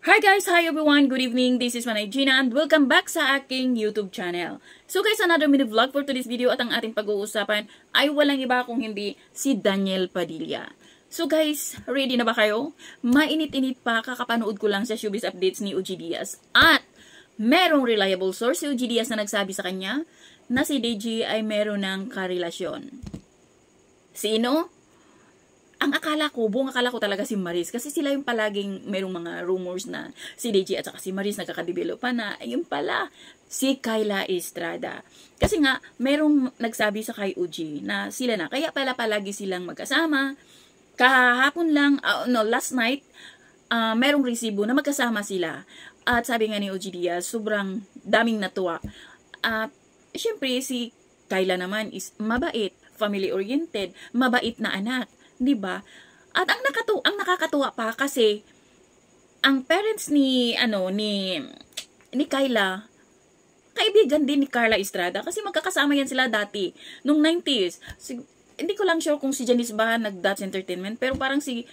Hi guys! Hi everyone! Good evening! This is Manay Gina and welcome back sa aking YouTube channel. So guys, another mini vlog for today's video at ang ating pag-uusapan ay walang iba kung hindi si Daniel Padilla. So guys, ready na ba kayo? Mainit-init pa, kakapanood ko lang sa showbiz updates ni OG Diaz at merong reliable source si OG Diaz na nagsabi sa kanya na si DJ ay meron ng karelasyon. Sino? Ang akala ko, buong akala ko talaga si Maris. Kasi sila yung palaging merong mga rumors na si DJ at saka si Maris nagkakadevelop pa na. Ayun pala, si Kyla Estrada. Kasi nga, merong nagsabi sa kay OG na sila na. Kaya pala palagi silang magkasama. Kahapon lang, last night, merong resibo na magkasama sila. At sabi nga ni OG Diaz, sobrang daming natuwa. Siyempre, si Kyla naman is mabait, family-oriented, mabait na anak. 'Di ba? At ang nakakatuwa pa kasi ang parents ni Kyla kaibigan din ni Carla Estrada kasi magkakasama yan sila dati nung 90s. Hindi ko lang sure kung si Janice ba nag-Dots Entertainment pero parang si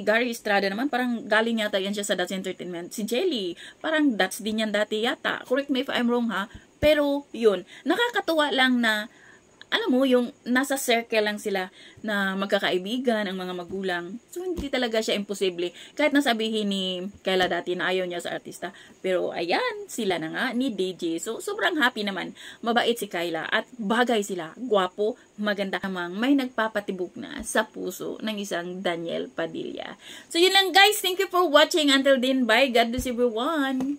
Gary Estrada naman parang galing yata yan siya sa Dots Entertainment. Si Jelly parang Dots din yan dati yata. Correct me if I'm wrong ha. Pero yun, nakakatuwa lang na alam mo, yung nasa circle lang sila na magkakaibigan, ang mga magulang. So, hindi talaga siya imposible. Kahit nasabihin ni Kyla dati na ayaw niya sa artista. Pero, ayan, sila na nga ni DJ. So, sobrang happy naman. Mabait si Kyla. At bagay sila. Gwapo, maganda namang may nagpapatibok na sa puso ng isang Daniel Padilla. So, yun lang guys. Thank you for watching. Until then, bye. God bless everyone.